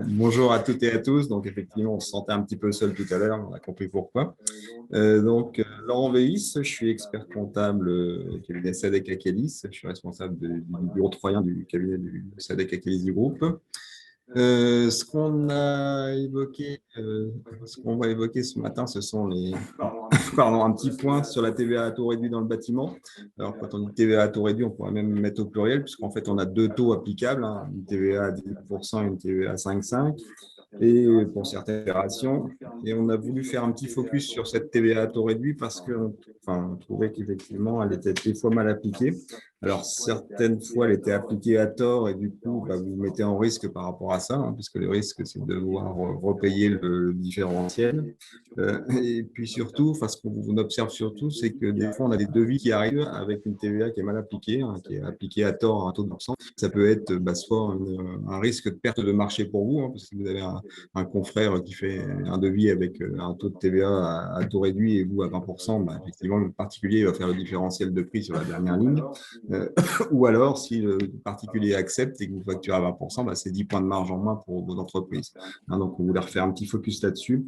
Bonjour à toutes et à tous. Donc, effectivement, on se sentait un petit peu seul tout à l'heure. On a compris pourquoi. Laurent Vélis, je suis expert comptable au cabinet Sadek Akelis. Je suis responsable du bureau troyen du cabinet du Sadek Akelis du groupe. Ce qu'on a évoqué, ce qu'on va évoquer ce matin, ce sont pardon, un petit point sur la TVA à taux réduit dans le bâtiment. Alors, quand on dit TVA à taux réduit, on pourrait même mettre au pluriel, puisqu'en fait, on a deux taux applicables, hein, une TVA à 10% et une TVA à 5,5 et pour certaines opérations. Et on a voulu faire un petit focus sur cette TVA à taux réduit parce qu'on on trouvait qu'effectivement, elle était des fois mal appliquée. Alors, certaines fois, elle était appliquée à tort et du coup, vous mettez en risque par rapport à ça, hein, puisque le risque, c'est de devoir repayer le différentiel. Et puis surtout, ce qu'on observe surtout, c'est que des fois, on a des devis qui arrivent avec une TVA qui est mal appliquée, hein, qui est appliquée à tort à un taux de pourcent. Ça peut être soit un risque de perte de marché pour vous, hein, parce que vous avez un confrère qui fait un devis avec un taux de TVA à taux réduit et vous à 20%, effectivement, le particulier va faire le différentiel de prix sur la dernière ligne. Ou alors, si le particulier accepte et que vous facturez à 20%, c'est 10 points de marge en moins pour vos entreprises. Hein, donc, on voulait refaire un petit focus là-dessus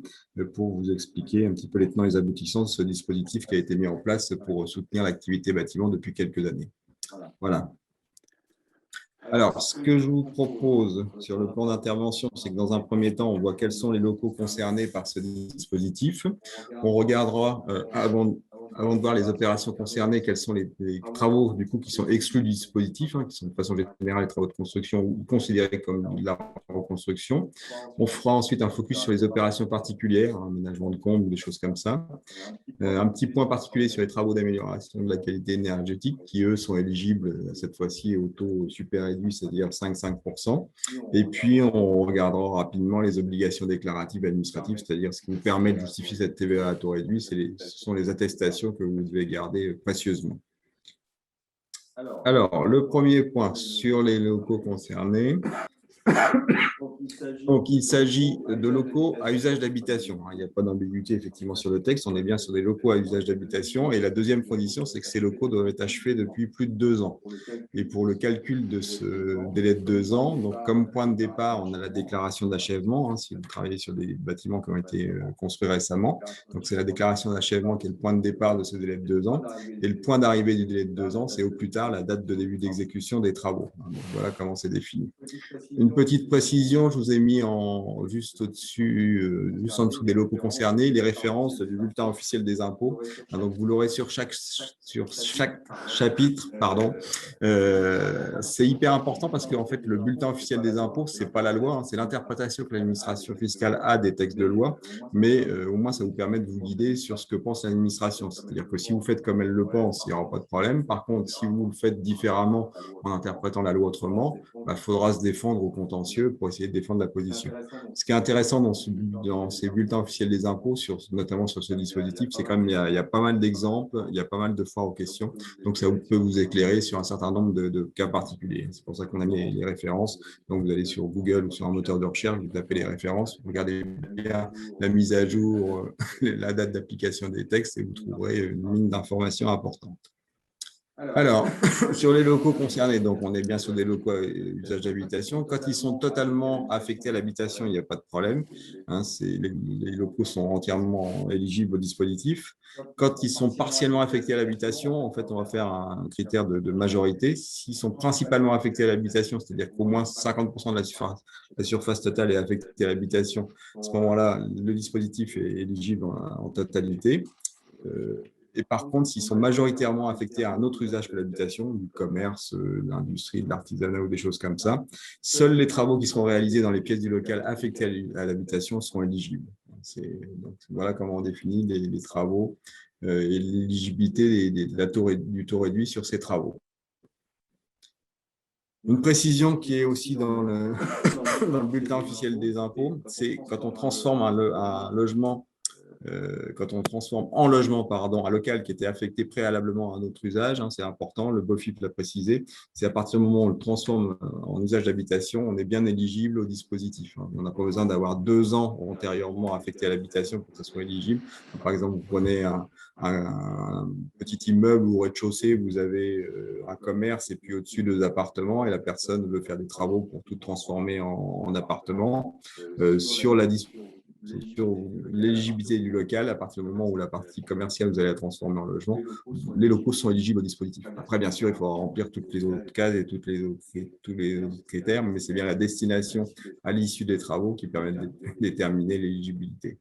pour vous expliquer un petit peu les tenants et les aboutissants de ce dispositif qui a été mis en place pour soutenir l'activité bâtiment depuis quelques années. Voilà. Alors, ce que je vous propose sur le plan d'intervention, c'est que dans un premier temps, on voit quels sont les locaux concernés par ce dispositif. On regardera, avant de voir les opérations concernées, quels sont les travaux du coup, qui sont exclus du dispositif, hein, qui sont de façon générale les travaux de construction ou considérés comme de la reconstruction. On fera ensuite un focus sur les opérations particulières, hein, aménagement de combles, des choses comme ça. Un petit point particulier sur les travaux d'amélioration de la qualité énergétique qui, eux, sont éligibles cette fois-ci au taux super réduit, c'est-à-dire 5,5%. Et puis, on regardera rapidement les obligations déclaratives administratives, c'est-à-dire ce qui vous permet de justifier cette TVA à taux réduit, ce sont les attestations que vous devez garder précieusement. Alors, le premier point sur les locaux concernés. Donc, il s'agit de locaux à usage d'habitation. Il n'y a pas d'ambiguïté effectivement sur le texte. On est bien sur des locaux à usage d'habitation. Et la deuxième condition, c'est que ces locaux doivent être achevés depuis plus de 2 ans. Et pour le calcul de ce délai de 2 ans, donc comme point de départ, on a la déclaration d'achèvement, hein, si vous travaillez sur des bâtiments qui ont été construits récemment. Donc, c'est la déclaration d'achèvement qui est le point de départ de ce délai de 2 ans. Et le point d'arrivée du délai de 2 ans, c'est au plus tard la date de début d'exécution des travaux. Donc, voilà comment c'est défini. Une petite précision, je vous ai mis juste au-dessus, juste en dessous des locaux concernés, les références du bulletin officiel des impôts. Donc, vous l'aurez sur chaque chapitre. C'est hyper important parce qu'en fait, le bulletin officiel des impôts, ce n'est pas la loi, hein, c'est l'interprétation que l'administration fiscale a des textes de loi, mais au moins, ça vous permet de vous guider sur ce que pense l'administration. C'est-à-dire que si vous faites comme elle le pense, il n'y aura pas de problème. Par contre, si vous le faites différemment en interprétant la loi autrement, il faudra se défendre au contentieux pour essayer de défendre la position. Ce qui est intéressant dans ces bulletins officiels des impôts, notamment sur ce dispositif, c'est quand même il y a pas mal d'exemples, il y a pas mal de foires aux questions, donc ça peut vous éclairer sur un certain nombre de cas particuliers. C'est pour ça qu'on a mis les références. Donc vous allez sur Google ou sur un moteur de recherche, vous tapez les références, vous regardez bien la mise à jour, la date d'application des textes et vous trouverez une ligne d'information importante. Alors, sur les locaux concernés, donc on est bien sur des locaux à usage d'habitation. Quand ils sont totalement affectés à l'habitation, il n'y a pas de problème. Hein, les locaux sont entièrement éligibles au dispositif. Quand ils sont partiellement affectés à l'habitation, en fait, on va faire un critère de majorité. S'ils sont principalement affectés à l'habitation, c'est-à-dire qu'au moins 50% de la surface totale est affectée à l'habitation, à ce moment-là, le dispositif est éligible en totalité. Et par contre, s'ils sont majoritairement affectés à un autre usage que l'habitation, du commerce, de l'industrie, de l'artisanat ou des choses comme ça, seuls les travaux qui seront réalisés dans les pièces du local affectées à l'habitation seront éligibles. Donc, voilà comment on définit les travaux et l'éligibilité du taux réduit sur ces travaux. Une précision qui est aussi dans le bulletin officiel des impôts, c'est quand on transforme un logement quand on transforme en logement, pardon, un local qui était affecté préalablement à un autre usage, hein, c'est important, le BOFIP l'a précisé, c'est à partir du moment où on le transforme en usage d'habitation, on est bien éligible au dispositif. Hein. On n'a pas besoin d'avoir 2 ans antérieurement affecté à l'habitation pour que ce soit éligible. Par exemple, vous prenez un petit immeuble ou au rez-de-chaussée, vous avez un commerce et puis au-dessus 2 appartements et la personne veut faire des travaux pour tout transformer en appartement. Sur l'éligibilité du local, à partir du moment où la partie commerciale, vous allez la transformer en logement, les locaux sont éligibles au dispositif. Après, bien sûr, il faut remplir toutes les autres cases et tous les autres critères, mais c'est bien la destination à l'issue des travaux qui permettent de déterminer l'éligibilité.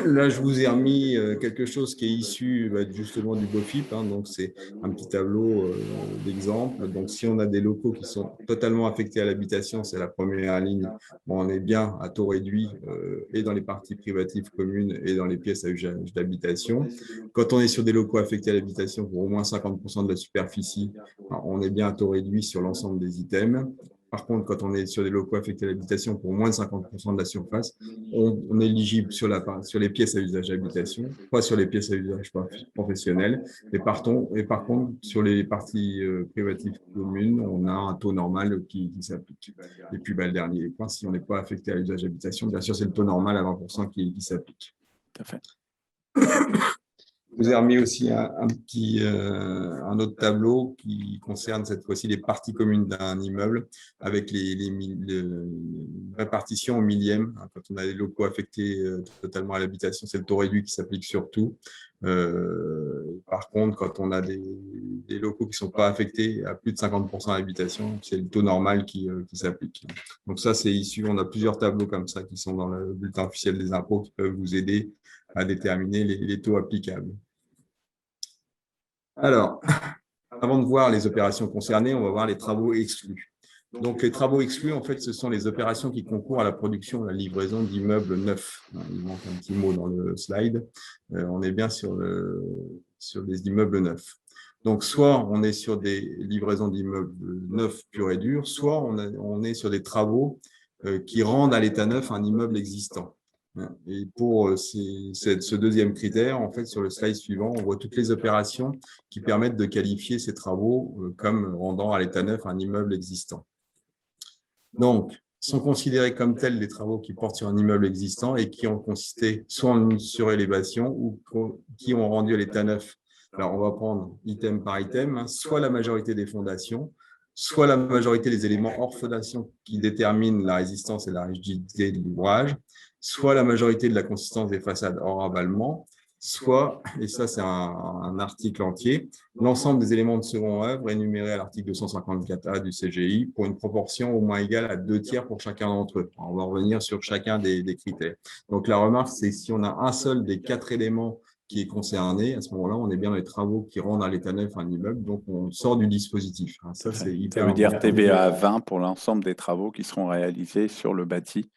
Là, je vous ai remis quelque chose qui est issu justement du BOFIP. Hein, donc, c'est un petit tableau d'exemple. Donc, si on a des locaux qui sont totalement affectés à l'habitation, c'est la première ligne. Bon, on est bien à taux réduit et dans les parties privatives communes et dans les pièces à usage d'habitation. Quand on est sur des locaux affectés à l'habitation pour au moins 50% de la superficie, on est bien à taux réduit sur l'ensemble des items. Par contre, quand on est sur des locaux affectés à l'habitation pour moins de 50% de la surface, on est éligible sur les pièces à usage d'habitation, pas sur les pièces à usage professionnel. Et par contre, sur les parties privatives communes, on a un taux normal qui s'applique. Et puis, le dernier point, si on n'est pas affecté à l'usage d'habitation, bien sûr, c'est le taux normal à 20% qui s'applique. Tout à fait. Je vous ai remis aussi un autre tableau qui concerne cette fois-ci les parties communes d'un immeuble avec les répartitions au millième. Quand on a des locaux affectés totalement à l'habitation, c'est le taux réduit qui s'applique surtout. Par contre, quand on a des locaux qui ne sont pas affectés à plus de 50% à l'habitation, c'est le taux normal qui s'applique. Donc ça, c'est issu, on a plusieurs tableaux comme ça qui sont dans le bulletin officiel des impôts qui peuvent vous aider à déterminer les taux applicables. Alors, avant de voir les opérations concernées, on va voir les travaux exclus. Donc, les travaux exclus, en fait, ce sont les opérations qui concourent à la production et à la livraison d'immeubles neufs. Il manque un petit mot dans le slide. On est bien sur des immeubles neufs. Donc, soit on est sur des livraisons d'immeubles neufs purs et durs, soit on est sur des travaux qui rendent à l'état neuf un immeuble existant. Et pour ce deuxième critère, en fait, sur le slide suivant, on voit toutes les opérations qui permettent de qualifier ces travaux comme rendant à l'état neuf un immeuble existant. Donc, sont considérés comme tels les travaux qui portent sur un immeuble existant et qui ont consisté soit en une surélévation ou qui ont rendu à l'état neuf. Alors, on va prendre item par item, hein, soit la majorité des fondations, soit la majorité des éléments hors fondation qui déterminent la résistance et la rigidité de l'ouvrage, soit la majorité de la consistance des façades hors abalement, soit, et ça c'est un article entier, l'ensemble des éléments de seconde œuvre énumérés à l'article 254A du CGI pour une proportion au moins égale à 2/3 pour chacun d'entre eux. On va revenir sur chacun des critères. Donc la remarque, c'est si on a un seul des 4 éléments qui est concerné, à ce moment-là, on est bien dans les travaux qui rendent à l'état neuf un immeuble, donc on sort du dispositif. Ça, c'est hyper Ça veut dire important. TVA à 20 pour l'ensemble des travaux qui seront réalisés sur le bâti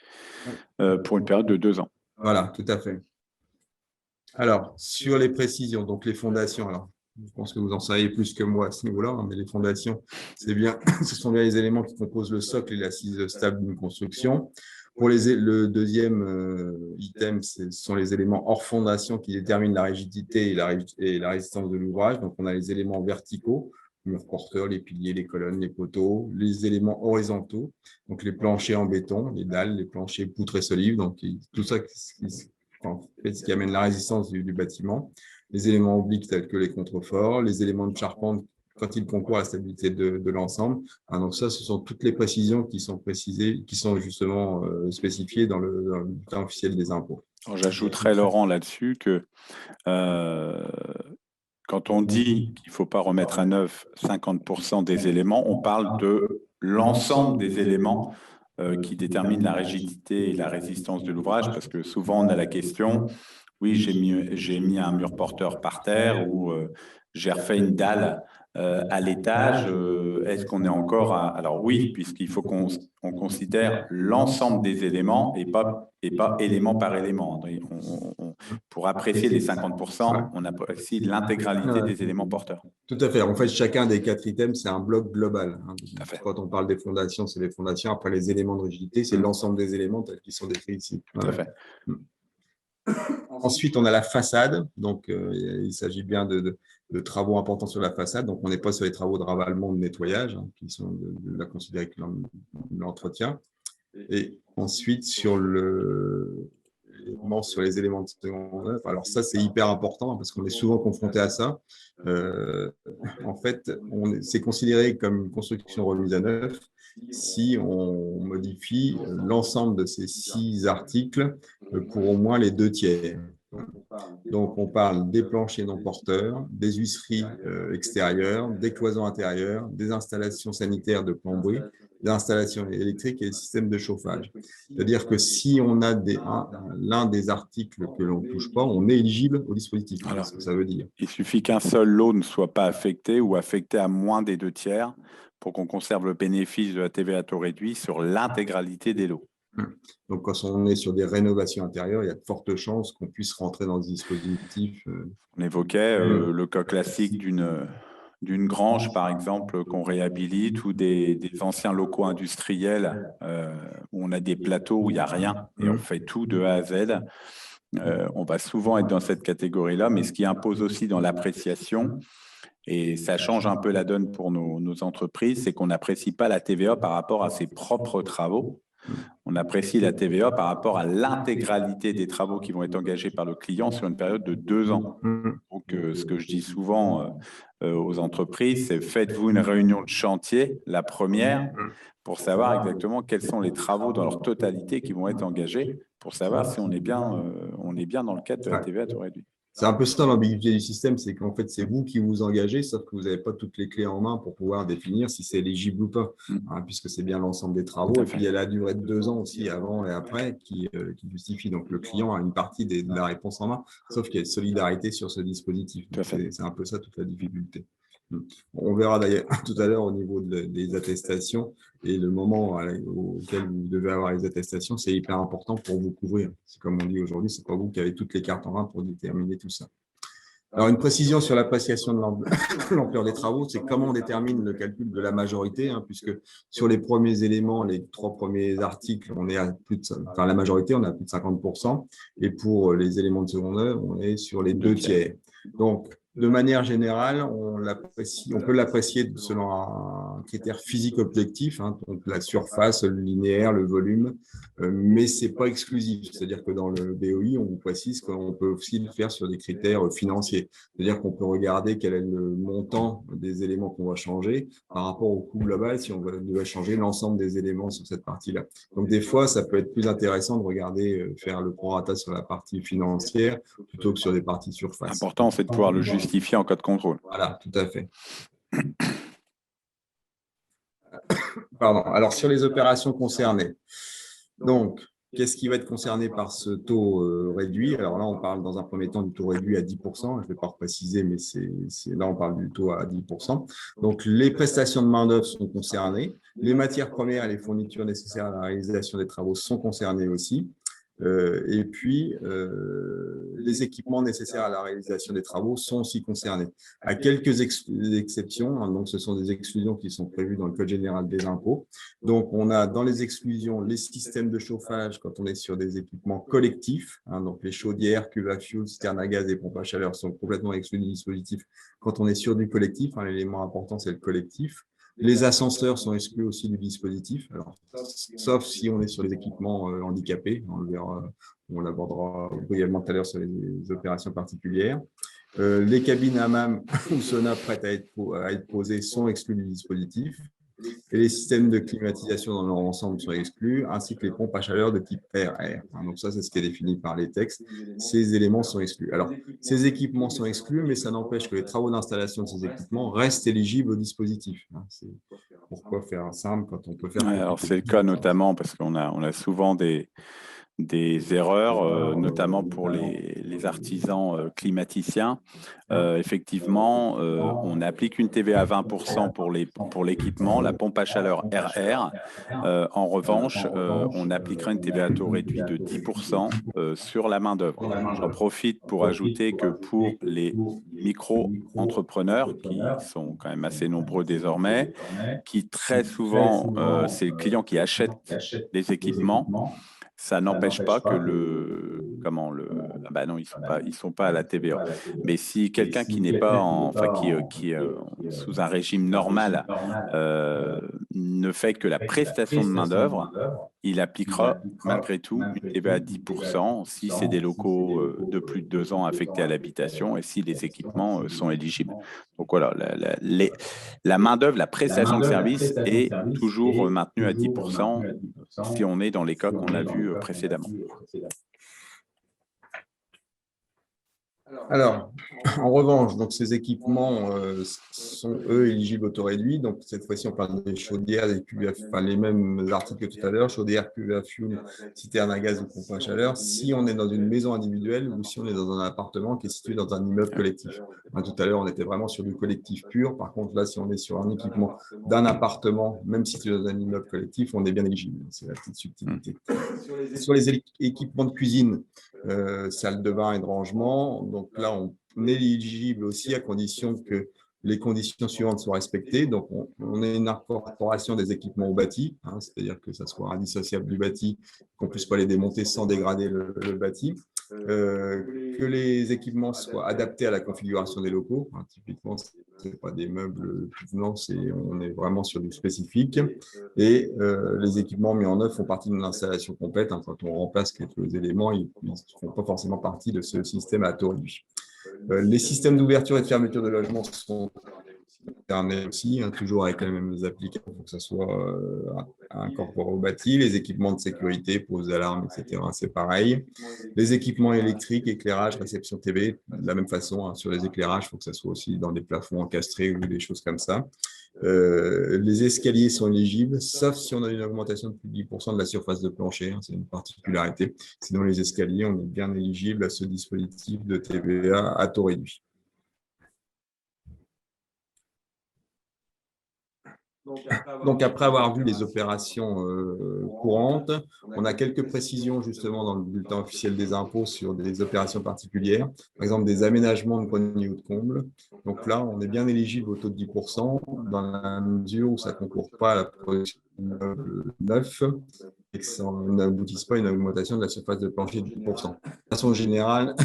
pour une période de 2 ans. Voilà, tout à fait. Alors, sur les précisions, donc les fondations, alors, je pense que vous en savez plus que moi à ce niveau-là, hein, mais les fondations, c'est bien, ce sont bien les éléments qui composent le socle et l'assise stable d'une construction. Pour le deuxième item, ce sont les éléments hors fondation qui déterminent la rigidité et la résistance de l'ouvrage. Donc, on a les éléments verticaux, murs porteurs, les piliers, les colonnes, les poteaux, les éléments horizontaux, donc les planchers en béton, les dalles, les planchers poutres et solives, donc tout ça ce qui amène la résistance du bâtiment, les éléments obliques tels que les contreforts, les éléments de charpente quand ils concourent à la stabilité de l'ensemble. Donc ça, ce sont toutes les précisions qui sont précisées, qui sont justement spécifiées dans le bulletin officiel des impôts. J'ajouterais, Laurent, là-dessus que quand on dit qu'il ne faut pas remettre à neuf 50% des éléments, on parle de l'ensemble des éléments qui déterminent la rigidité et la résistance de l'ouvrage, parce que souvent on a la question, oui, j'ai mis un mur porteur par terre ou j'ai refait une dalle à l'étage, est-ce qu'on est encore à... Alors oui, puisqu'il faut qu'on considère l'ensemble des éléments et pas élément par élément. Pour apprécier les 50%, on apprécie l'intégralité des éléments porteurs. Tout à fait. En fait, chacun des 4 items, c'est un bloc global. Quand on parle des fondations, c'est les fondations. Après, les éléments de rigidité, c'est l'ensemble des éléments tels qu'ils sont décrits ici. Tout à fait. Ensuite, on a la façade. Donc, il s'agit bien de travaux importants sur la façade. Donc, on n'est pas sur les travaux de ravalement, de nettoyage, qui sont de la considérer que l'entretien. Et ensuite, sur les éléments de seconde œuvre. Alors ça, c'est hyper important parce qu'on est souvent confronté à ça. En fait, c'est considéré comme une construction remise à neuf si on modifie l'ensemble de ces 6 articles pour au moins les 2 tiers. Donc, on parle des planchers non porteurs, des huisseries extérieures, des cloisons intérieures, des installations sanitaires de plomberie, des installations électriques et des systèmes de chauffage. C'est-à-dire que si on a l'un des articles que l'on ne touche pas, on est éligible au dispositif. Alors, c'est ce que ça veut dire. Il suffit qu'un seul lot ne soit pas affecté ou affecté à moins des 2 tiers pour qu'on conserve le bénéfice de la TVA à taux réduit sur l'intégralité des lots. Donc, quand on est sur des rénovations intérieures, il y a de fortes chances qu'on puisse rentrer dans ce dispositif. On évoquait le cas classique d'une grange, par exemple, qu'on réhabilite, ou des anciens locaux industriels où on a des plateaux où il n'y a rien et on fait tout de A à Z. On va souvent être dans cette catégorie-là, mais ce qui impose aussi dans l'appréciation, et ça change un peu la donne pour nos entreprises, c'est qu'on n'apprécie pas la TVA par rapport à ses propres travaux. On apprécie la TVA par rapport à l'intégralité des travaux qui vont être engagés par le client sur une période de 2 ans. Donc, ce que je dis souvent aux entreprises, c'est faites-vous une réunion de chantier, la première, pour savoir exactement quels sont les travaux dans leur totalité qui vont être engagés, pour savoir si on est bien dans le cadre de la TVA à taux réduit. C'est un peu ça l'ambiguïté du système, c'est qu'en fait, c'est vous qui vous engagez, sauf que vous n'avez pas toutes les clés en main pour pouvoir définir si c'est éligible ou pas, puisque c'est bien l'ensemble des travaux. Et puis, il y a la durée de 2 ans aussi, avant et après, qui justifie. Donc, le client a une partie de la réponse en main, sauf qu'il y a une solidarité sur ce dispositif. C'est un peu ça toute la difficulté. On verra d'ailleurs tout à l'heure au niveau des attestations et le moment auquel vous devez avoir les attestations, c'est hyper important pour vous couvrir. C'est comme on dit aujourd'hui, c'est pas vous qui avez toutes les cartes en main pour déterminer tout ça. Alors, une précision sur l'appréciation de l'ampleur des travaux, c'est comment on détermine le calcul de la majorité, puisque sur les premiers éléments, les 3 premiers articles, on est à la majorité, on est à plus de 50%, et pour les éléments de seconde œuvre, on est sur les 2 tiers. Donc, de manière générale, on peut l'apprécier selon un critère physique objectif, donc la surface, le linéaire, le volume, mais ce n'est pas exclusif. C'est-à-dire que dans le BOI, on vous précise qu'on peut aussi le faire sur des critères financiers. C'est-à-dire qu'on peut regarder quel est le montant des éléments qu'on va changer par rapport au coût global si on doit changer l'ensemble des éléments sur cette partie-là. Donc, des fois, ça peut être plus intéressant de regarder, faire le prorata sur la partie financière plutôt que sur des parties surface. L'important, c'est de pouvoir le justifier en cas de contrôle. Voilà, tout à fait. Pardon. Alors, sur les opérations concernées. Donc, qu'est-ce qui va être concerné par ce taux réduit? Alors là, on parle dans un premier temps du taux réduit à 10%. Je ne vais pas repréciser, mais là, on parle du taux à 10%. Donc, les prestations de main-d'œuvre sont concernées. Les matières premières et les fournitures nécessaires à la réalisation des travaux sont concernées aussi. Et puis, les équipements nécessaires à la réalisation des travaux sont aussi concernés. À quelques exceptions, donc ce sont des exclusions qui sont prévues dans le Code général des impôts. Donc, on a dans les exclusions les systèmes de chauffage quand on est sur des équipements collectifs. Donc, les chaudières, cuves à fioul, citernes à gaz et pompes à chaleur sont complètement exclus du dispositif quand on est sur du collectif. L'élément important, c'est le collectif. Les ascenseurs sont exclus aussi du dispositif, alors, sauf si on est sur les équipements handicapés. On l'abordera brièvement tout à l'heure sur les opérations particulières. Les cabines hammam ou sauna prêtes à être posées sont exclues du dispositif. Et les systèmes de climatisation dans leur ensemble sont exclus, ainsi que les pompes à chaleur de type RR. Donc ça, c'est ce qui est défini par les textes. Ces éléments sont exclus. Alors, ces équipements sont exclus, mais ça n'empêche que les travaux d'installation de ces équipements restent éligibles au dispositif. Pourquoi faire simple quand on peut faire… Alors, c'est le cas notamment parce qu'on a souvent des erreurs, notamment pour les artisans climaticiens. Effectivement, on applique une TVA à 20% pour l'équipement, la pompe à chaleur RR. En revanche, on appliquera une TVA à taux réduit de 10% sur la main-d'œuvre. J'en profite pour ajouter que pour les micro-entrepreneurs, qui sont quand même assez nombreux désormais, qui très souvent, c'est le client qui achète les équipements, ça n'empêche pas que Ah bah non, ils sont pas à la TVA. Mais si quelqu'un qui n'est pas qui est sous un régime normal ne fait que la prestation de main-d'œuvre, il appliquera malgré tout une TVA à 10% si c'est des locaux de plus de 2 ans affectés à l'habitation et si les équipements sont éligibles. Donc voilà, la main-d'œuvre, la prestation de service est toujours maintenue à 10% si on est dans les cas qu'on a vus précédemment. Alors, en revanche, donc ces équipements sont, eux, éligibles au taux réduit. Donc, cette fois-ci, on parle des chaudières, des cuves, enfin, les mêmes articles que tout à l'heure, chaudières, cuves à fioul, citernes à gaz ou pompe à chaleur, si on est dans une maison individuelle ou si on est dans un appartement qui est situé dans un immeuble collectif. Tout à l'heure, on était vraiment sur du collectif pur. Par contre, là, si on est sur un équipement d'un appartement, même situé dans un immeuble collectif, on est bien éligible. C'est la petite subtilité. Sur les équipements de cuisine, salle de bain et de rangement, donc là, on est éligible aussi à condition que les conditions suivantes soient respectées. Donc, on a une incorporation des équipements au bâti, c'est-à-dire que ça soit indissociable du bâti, qu'on ne puisse pas les démonter sans dégrader le bâti. Que les équipements soient adaptés à la configuration des locaux. Typiquement, ce n'est pas des meubles tout venants, on est vraiment sur du spécifique. Et les équipements mis en œuvre font partie d'une installation complète. Quand on remplace quelques éléments, ils ne font pas forcément partie de ce système à taux réduit. Les systèmes d'ouverture et de fermeture de logements sont concernés aussi, toujours avec les mêmes applications pour que ça soit incorporé au bâti. Les équipements de sécurité, pose d'alarme, etc., c'est pareil. Les équipements électriques, éclairage, réception TV, de la même façon, sur les éclairages, il faut que ça soit aussi dans des plafonds encastrés ou des choses comme ça. Les escaliers sont éligibles, sauf si on a une augmentation de plus de 10% de la surface de plancher, c'est une particularité. Sinon, les escaliers, on est bien éligible à ce dispositif de TVA à taux réduit. Donc, après avoir vu les opérations courantes, on a quelques précisions justement dans le bulletin officiel des impôts sur des opérations particulières, par exemple des aménagements de greniers ou de combles. Donc là, on est bien éligible au taux de 10% dans la mesure où ça ne concourt pas à la production neuf et que ça n'aboutisse pas à une augmentation de la surface de plancher de 10%. De façon générale,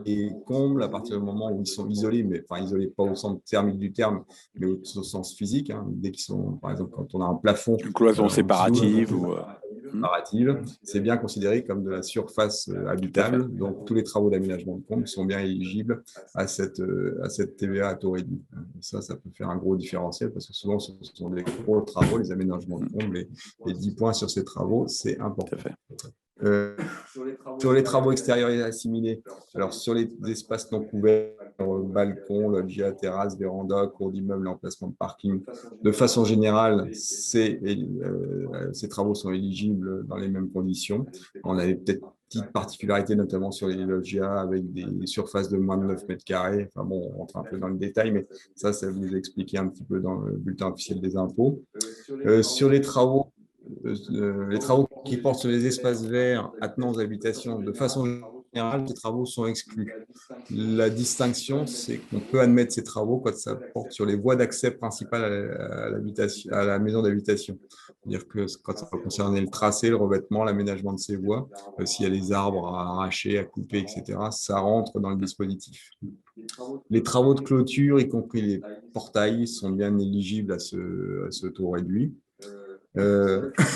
les combles, à partir du moment où ils sont isolés, mais enfin isolés pas au sens thermique du terme, mais au sens physique, dès qu'ils sont, par exemple, quand on a un plafond, une cloison séparative c'est bien considéré comme de la surface habitable. Donc, tous les travaux d'aménagement de combles sont bien éligibles à cette TVA à taux réduit. Ça peut faire un gros différentiel parce que souvent, ce sont des gros travaux, les aménagements de combles, et 10 points sur ces travaux, c'est important. Sur les travaux extérieurs et assimilés, alors sur les espaces non couverts, balcons, loggia, terrasses, vérandas, cours d'immeubles, emplacements de parking, de façon générale, ces travaux sont éligibles dans les mêmes conditions. On a peut-être petites particularités, notamment sur les loggias avec des surfaces de moins de 9 mètres carrés. Enfin bon, on rentre un peu dans le détail, mais ça vous expliquer un petit peu dans le bulletin officiel des impôts. Sur les travaux qui portent sur les espaces verts attenants aux habitations, de façon générale, ces travaux sont exclus. La distinction, c'est qu'on peut admettre ces travaux quand ça porte sur les voies d'accès principales à la maison d'habitation. C'est-à-dire que quand ça va concerner le tracé, le revêtement, l'aménagement de ces voies, s'il y a des arbres à arracher, à couper, etc., ça rentre dans le dispositif. Les travaux de clôture, y compris les portails, sont bien éligibles à ce taux réduit.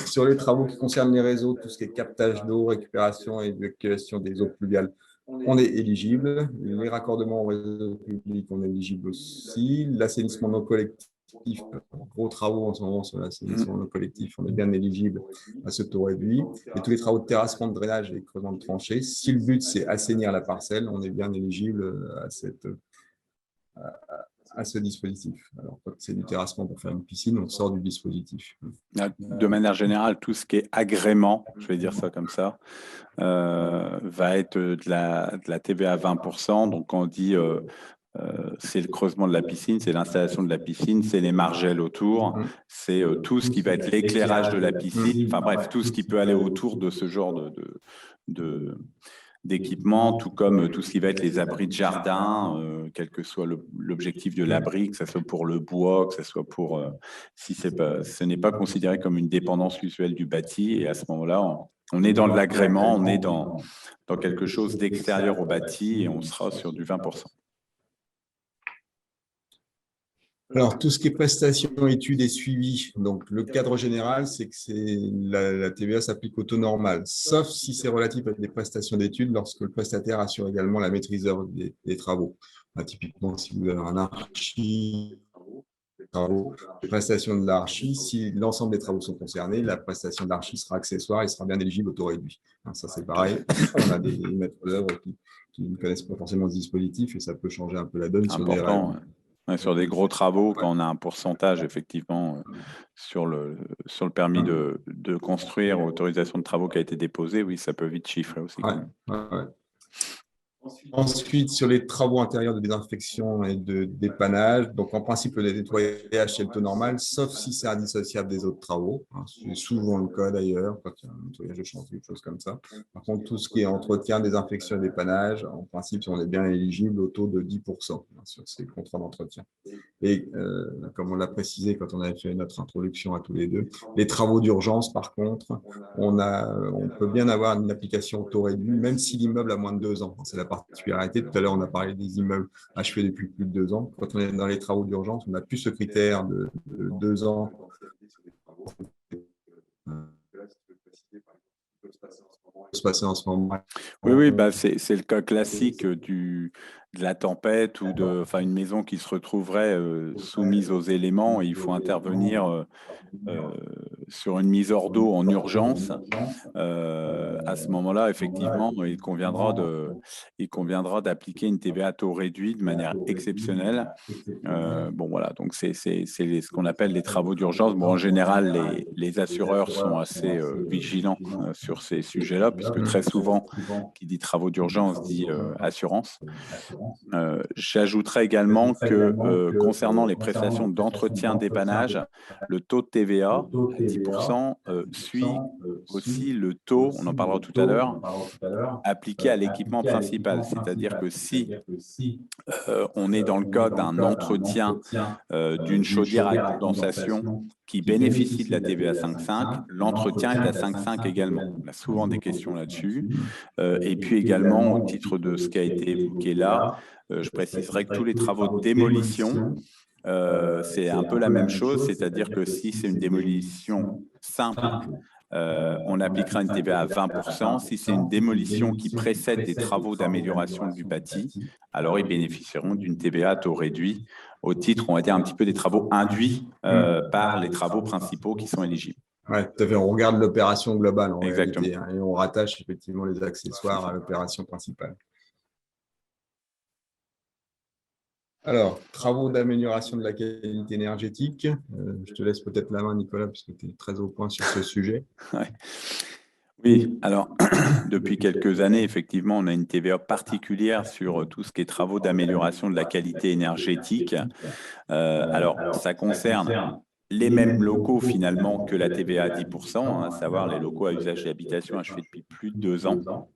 Sur les travaux qui concernent les réseaux, tout ce qui est captage d'eau, récupération et évacuation des eaux pluviales, on est éligible. Les raccordements au réseau public, on est éligible aussi. L'assainissement non collectif, gros travaux en ce moment sur l'assainissement non collectif, on est bien éligible à ce taux réduit. Et tous les travaux de terrassement, de drainage et creusement de tranchées, si le but c'est assainir la parcelle, on est bien éligible à ce dispositif. Alors, quand c'est du terrassement pour faire une piscine, on sort du dispositif. De manière générale, tout ce qui est agrément, je vais dire ça comme ça, va être de la TVA à 20%. Donc, quand on dit c'est le creusement de la piscine, c'est l'installation de la piscine, c'est les margelles autour, c'est tout ce qui va être l'éclairage de la piscine, enfin bref, tout ce qui peut aller autour de ce genre d'équipement, tout comme tout ce qui va être les abris de jardin, quel que soit l'objectif de l'abri, que ce soit pour le bois, que ce soit pour… si ce n'est pas considéré comme une dépendance usuelle du bâti, et à ce moment-là, on est dans de l'agrément, on est dans quelque chose d'extérieur au bâti, et on sera sur du 20%. Alors, tout ce qui est prestations, études et suivi, donc le cadre général, c'est que la TVA s'applique au taux normal, sauf si c'est relatif à des prestations d'études lorsque le prestataire assure également la maîtrise d'œuvre des travaux. Typiquement, si vous avez un archi, les prestations de l'archi, si l'ensemble des travaux sont concernés, la prestation de l'archi sera accessoire et sera bien éligible au taux réduit. Ça, c'est pareil. On a des maîtres d'œuvre qui ne connaissent pas forcément ce dispositif et ça peut changer un peu la donne sur des règles. Sur des gros travaux, quand on a un pourcentage, effectivement, sur le permis de construire, autorisation de travaux qui a été déposée, oui, ça peut vite chiffrer aussi. Ouais. Ensuite, sur les travaux intérieurs de désinfection et de dépannage, donc en principe, le nettoyage, c'est le taux normal, sauf si c'est indissociable des autres travaux. C'est souvent le cas d'ailleurs, quand il y a un nettoyage de chantier, quelque chose comme ça. Par contre, tout ce qui est entretien, désinfection et dépannage, en principe, on est bien éligible au taux de 10% sur ces contrats d'entretien. Et comme on l'a précisé quand on avait fait notre introduction à tous les deux, les travaux d'urgence, par contre, on peut bien avoir une application au taux réduit, même si l'immeuble a moins de 2 ans. C'est la particularité. Tout à l'heure, on a parlé des immeubles achevés depuis plus de 2 ans. Quand on est dans les travaux d'urgence, on n'a plus ce critère de 2 ans. Se passer en ce moment. Oui, c'est le cas classique de la tempête ou une maison qui se retrouverait soumise aux éléments et il faut intervenir sur une mise hors d'eau en urgence. À ce moment-là, effectivement, il conviendra d'appliquer une TVA à taux réduit de manière exceptionnelle. Voilà, donc c'est ce qu'on appelle les travaux d'urgence. En général, les assureurs sont assez vigilants sur ces sujets-là, puisque très souvent, qui dit travaux d'urgence dit assurance. J'ajouterais également que concernant les prestations d'entretien dépannage, le taux de TVA à 10% suit aussi le taux, on en parlera tout à l'heure, appliqué à l'équipement principal. C'est-à-dire que si on est dans le cas d'un entretien d'une chaudière à condensation qui bénéficie de la TVA 5,5, l'entretien est à 5,5 également. On a souvent des questions là-dessus. Et puis également, au titre de ce qui a été évoqué là, je préciserai que tous les travaux de démolition, c'est un peu la même chose, c'est-à-dire que si c'est une démolition simple, on appliquera une TVA à 20%. Si c'est une démolition qui précède des travaux d'amélioration du bâti, alors ils bénéficieront d'une TVA à taux réduit au titre, on va dire, un petit peu des travaux induits par les travaux principaux qui sont éligibles. Oui, tout à fait. On regarde l'opération globale en Exactement. réalité, et on rattache effectivement les accessoires à l'opération principale. Alors, travaux d'amélioration de la qualité énergétique. Je te laisse peut-être la main, Nicolas, puisque tu es très au point sur ce sujet. Oui, alors, depuis quelques années, effectivement, on a une TVA particulière sur tout ce qui est travaux d'amélioration de la qualité énergétique. Alors, ça concerne les mêmes locaux, finalement, que la TVA à 10%, à savoir les locaux à usage d'habitation achevés depuis plus de 2 ans.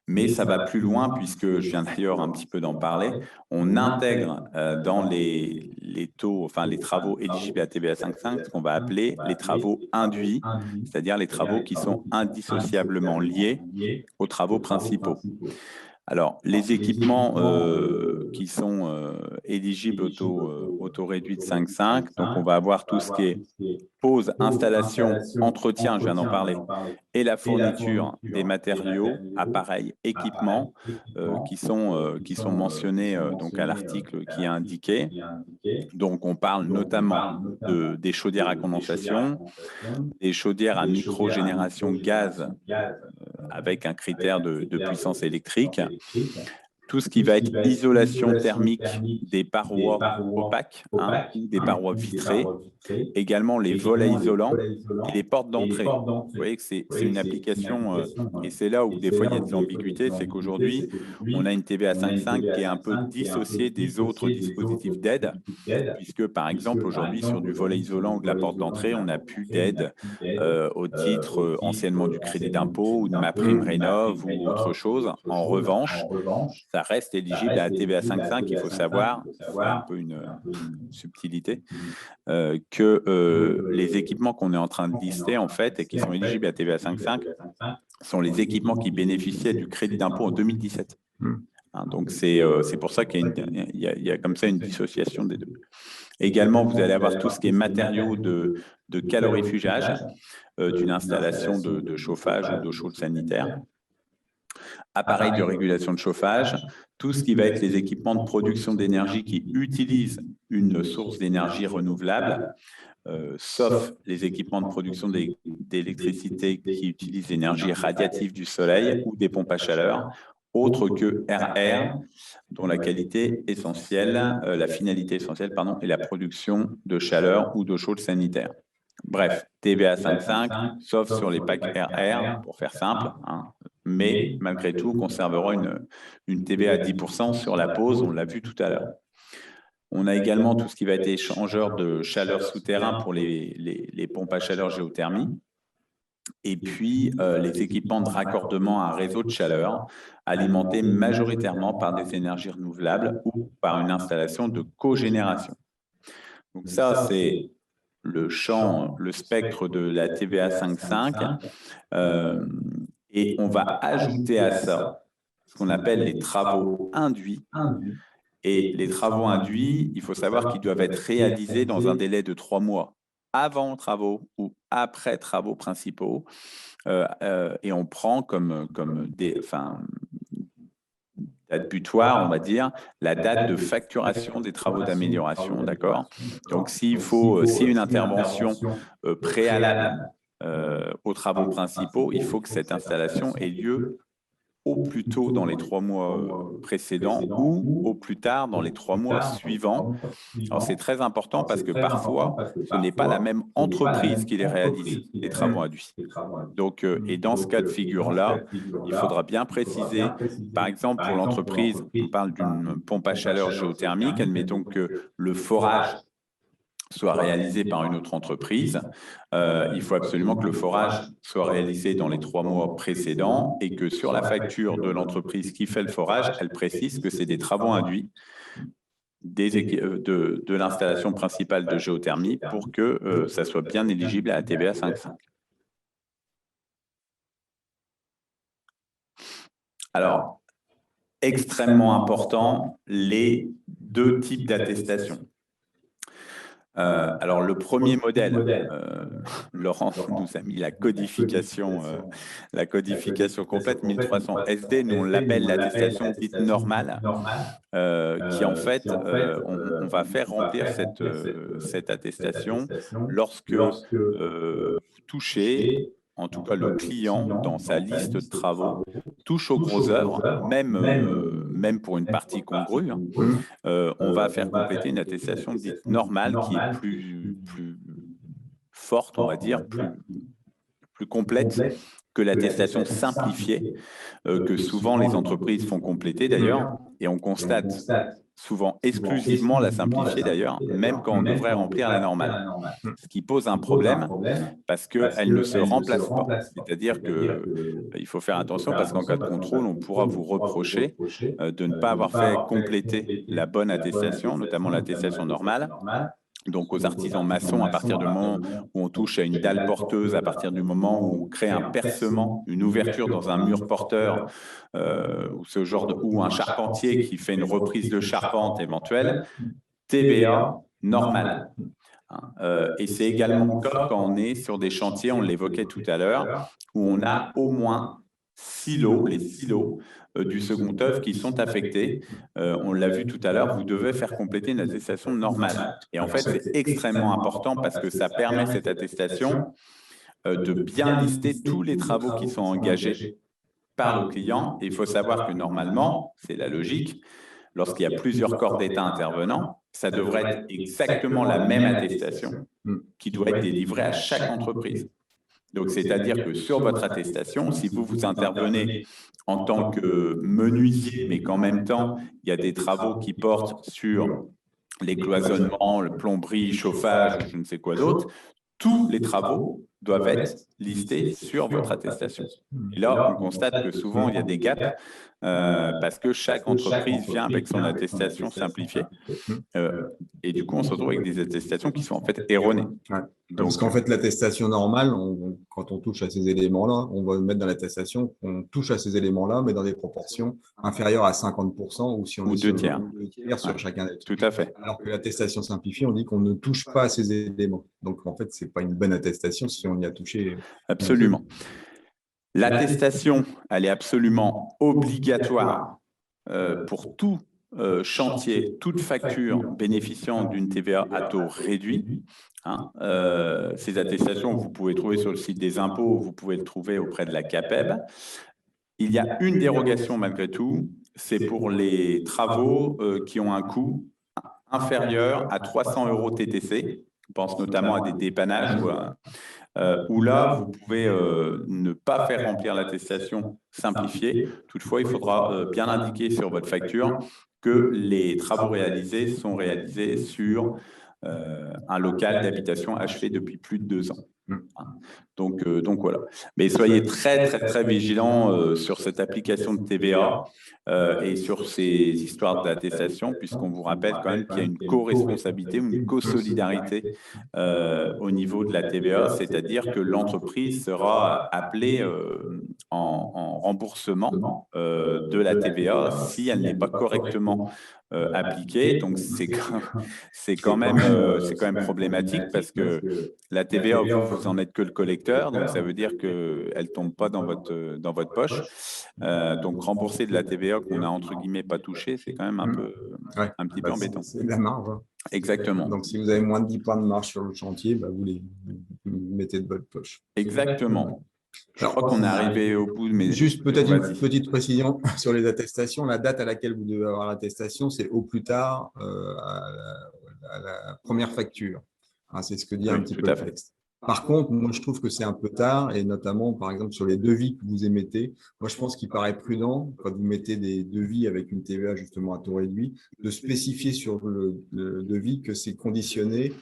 Mais ça va plus loin, puisque je viens d'ailleurs un petit peu d'en parler. On intègre dans les taux, les travaux éligibles à TVA 5,5, ce qu'on va appeler les travaux induits, c'est-à-dire les travaux qui sont indissociablement liés aux travaux principaux. Alors, les équipements qui sont éligibles au taux réduit de 5,5, donc on va avoir tout ce qui est pose, installation, entretien, je viens d'en parler, et la fourniture des matériaux, appareils, équipements qui sont mentionnés donc à l'article qui est indiqué. Donc, on parle notamment des chaudières à condensation, des chaudières à microgénération gaz avec un critère de puissance électrique, tout ce qui va être isolation thermique des parois opaques, ou des parois vitrées, également les volets isolants et les portes d'entrée. Vous voyez que c'est une application, et c'est là où des fois il y a de l'ambiguïté, c'est qu'aujourd'hui, on a une TVA 5.5 qui est un peu dissociée des autres dispositifs d'aide, puisque par exemple, aujourd'hui, sur du volet isolant ou de la porte d'entrée, on n'a plus d'aide au titre anciennement du crédit d'impôt ou de MaPrimeRénov' ou autre chose. En revanche, ça reste éligible à la TVA 5.5. Il faut savoir, c'est un peu une subtilité, que les équipements qu'on est en train de lister, en fait, et qui sont éligibles à TVA 5.5, sont les équipements qui bénéficiaient du crédit d'impôt en 2017. Donc, c'est pour ça qu'il y a comme ça une dissociation des deux. Également, vous allez avoir tout ce qui est matériaux de calorifugage d'une installation de chauffage ou d'eau chaude sanitaire, appareils de régulation de chauffage, tout ce qui va être les équipements de production d'énergie qui utilisent une source d'énergie renouvelable, sauf les équipements de production d'électricité qui utilisent l'énergie radiative du soleil ou des pompes à chaleur, autres que RR, dont la qualité essentielle, la finalité essentielle, est la production de chaleur ou d'eau chaude sanitaire. Bref, TVA 5.5, sauf sur les packs RR, pour faire simple, mais malgré tout, on conservera une TVA à 10% sur la pause, on l'a vu tout à l'heure. On a également tout ce qui va être échangeur de chaleur souterrain pour les pompes à chaleur géothermie. Et puis, les équipements de raccordement à un réseau de chaleur alimentés majoritairement par des énergies renouvelables ou par une installation de cogénération. Donc ça, c'est le champ, le spectre de la TVA 5.5. Et on va ajouter à ça ce qu'on appelle les travaux induits. Et les travaux induits, il faut savoir qu'ils doivent être réalisés dans un délai de 3 mois avant travaux ou après travaux principaux. Et on prend comme date butoir, on va dire, la date de facturation des travaux d'amélioration, d'accord? Donc, si une intervention préalable aux travaux principaux, il faut que cette installation ait lieu au plus tôt dans les 3 mois précédents ou au plus tard dans les 3 mois suivants. Alors, c'est très important parce que parfois, ce n'est pas la même entreprise qui les réalise, les travaux induits. Donc, et dans ce cas de figure-là, il faudra bien préciser, par exemple, pour l'entreprise, on parle d'une pompe à chaleur géothermique, admettons que le forage soit réalisé par une autre entreprise, il faut absolument que le forage soit réalisé dans les 3 mois précédents et que sur la facture de l'entreprise qui fait le forage, elle précise que c'est des travaux induits de l'installation principale de géothermie pour que ça soit bien éligible à la TVA 5.5. Alors, extrêmement important, les 2 types d'attestations. Alors, le premier modèle, Laurent nous a mis la codification complète, 1300 SD, nous on l'appelle l'attestation dite normale, qui en fait, on va faire remplir cette attestation lorsque vous touchez, en tout cas le client, dans sa liste de travaux, touche aux grosses œuvres, même pour une partie congrue, on va faire compléter une attestation dite normale qui est plus forte, on va dire, plus complète que l'attestation simplifiée que souvent les entreprises font compléter d'ailleurs, et on constate souvent exclusivement la simplifiée d'ailleurs, même quand on devrait remplir la normale. Ce qui pose un problème parce qu'elle ne se remplace pas. C'est-à-dire qu'il faut faire attention parce qu'en cas de contrôle, on pourra vous reprocher de ne pas avoir fait compléter la bonne attestation, notamment l'attestation normale. Donc, aux artisans maçons, à partir du moment où on touche à une dalle porteuse, à partir du moment où on crée un percement, une ouverture dans un mur porteur, ou un charpentier qui fait une reprise de charpente éventuelle, TVA normale. Et c'est également le cas quand on est sur des chantiers, on l'évoquait tout à l'heure, où on a au moins les silos du second œuvre qui sont affectés. On l'a vu tout à l'heure, vous devez faire compléter une attestation normale. Et en fait, c'est extrêmement important parce que ça permet cette attestation de bien lister tous les travaux qui sont engagés parle au client. Et il faut savoir que normalement, c'est la logique, lorsqu'il y a plusieurs corps d'État intervenants, ça devrait être exactement la même attestation qui doit être délivrée à chaque entreprise. Donc, c'est-à-dire que sur votre attestation, si vous intervenez en tant que menuisier, mais qu'en même temps, il y a des travaux qui portent sur les cloisonnements, le plomberie, chauffage, je ne sais quoi d'autre, tous les travaux doivent être listés sur votre attestation. Et là, on constate que souvent, il y a des gaps parce que chaque entreprise vient avec son attestation simplifiée. Et du coup, on se retrouve avec des attestations qui sont en fait erronées. Ouais. Parce qu'en fait, l'attestation normale, quand on touche à ces éléments-là, on va mettre dans l'attestation qu'on touche à ces éléments-là, mais dans des proportions inférieures à 50%, ou si on Ou est deux sur tiers. 2 tiers sur chacun des Tout à fait. Alors que l'attestation simplifiée, on dit qu'on ne touche pas à ces éléments. Donc, en fait, ce n'est pas une bonne attestation si on y a touché. Absolument. L'attestation, elle est absolument obligatoire pour tout chantier, toute facture bénéficiant d'une TVA à taux réduit. Ces attestations, vous pouvez trouver sur le site des impôts, vous pouvez le trouver auprès de la CAPEB. Il y a une dérogation malgré tout, c'est pour les travaux qui ont un coût inférieur à 300 € TTC. Je pense notamment à des dépannages où là, vous pouvez ne pas faire remplir l'attestation simplifiée. Toutefois, il faudra bien indiquer sur votre facture que les travaux réalisés sont réalisés sur un local d'habitation achevé depuis plus de 2 ans. Donc voilà. Mais soyez très, très, très vigilants sur cette application de TVA et sur ces histoires d'attestation, puisqu'on vous rappelle quand même qu'il y a une co-responsabilité ou une co-solidarité au niveau de la TVA, c'est-à-dire que l'entreprise sera appelée en remboursement de la TVA si elle n'est pas correctement appliquée. Donc, c'est quand même problématique parce que la TVA, vous en êtes que le collecteur, donc ça veut dire qu'elle ne tombe pas dans votre poche. Donc, rembourser de la TVA qu'on a entre guillemets pas touchée, c'est quand même un petit peu embêtant. C'est de la marge. Exactement. Donc, si vous avez moins de 10 points de marge sur le chantier, vous les mettez de votre poche. Exactement. Je crois qu'on est arrivé au bout. Mais juste peut-être une petite précision sur les attestations. La date à laquelle vous devez avoir l'attestation, c'est au plus tard à la première facture. C'est ce que dit un petit peu le texte. Par contre, moi, je trouve que c'est un peu tard, et notamment, par exemple, sur les devis que vous émettez. Moi, je pense qu'il paraît prudent, quand vous mettez des devis avec une TVA justement à taux réduit, de spécifier sur le devis que c'est conditionné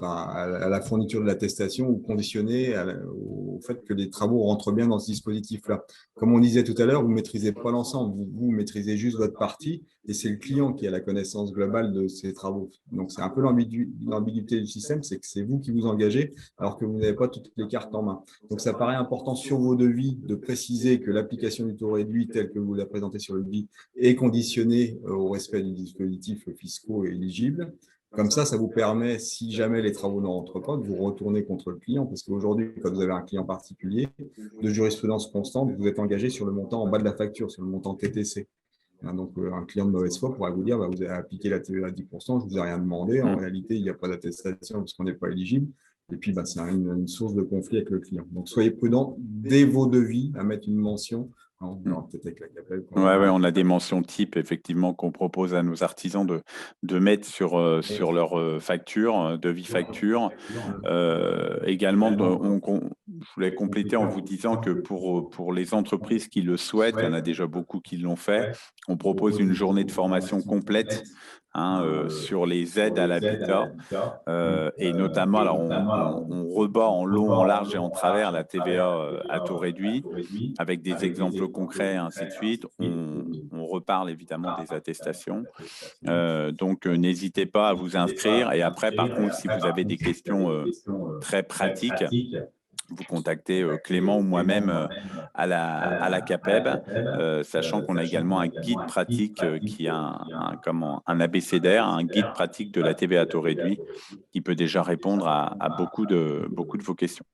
à la fourniture de l'attestation ou conditionné au fait que les travaux rentrent bien dans ce dispositif-là. Comme on disait tout à l'heure, vous ne maîtrisez pas l'ensemble, vous maîtrisez juste votre partie et c'est le client qui a la connaissance globale de ces travaux. Donc, c'est un peu l'ambiguïté du système, c'est que c'est vous qui vous engagez alors que vous n'avez pas toutes les cartes en main. Donc, ça paraît important sur vos devis de préciser que l'application du taux réduit tel que vous la présentez sur le devis est conditionnée au respect du dispositif fiscaux et éligible. Comme ça vous permet, si jamais les travaux ne rentrent pas, de vous retourner contre le client. Parce qu'aujourd'hui, quand vous avez un client particulier, de jurisprudence constante, vous êtes engagé sur le montant en bas de la facture, sur le montant TTC. Donc, un client de mauvaise foi pourrait vous dire vous avez appliqué la TVA à 10%, je ne vous ai rien demandé. En réalité, il n'y a pas d'attestation parce qu'on n'est pas éligible. Et puis, c'est une source de conflit avec le client. Donc, soyez prudents dès vos devis à mettre une mention. On a des mentions types, effectivement, qu'on propose à nos artisans de mettre sur leur facture, devis facture. Également, je voulais compléter en vous disant que pour les entreprises qui le souhaitent, il y en a déjà beaucoup qui l'ont fait, on propose une journée de formation complète sur les aides à l'habitat et notamment, alors on rebat en long, en large et en travers la TVA à taux réduit avec des exemples concrets, ainsi de suite. On reparle évidemment des attestations. Donc, n'hésitez pas à vous inscrire. Et après, par contre, si vous avez des questions très pratiques, vous contactez Clément ou moi-même à la CAPEB, sachant qu'on a également un guide pratique qui a un abécédaire, un guide pratique de la TVA à taux réduit qui peut déjà répondre à beaucoup de vos questions.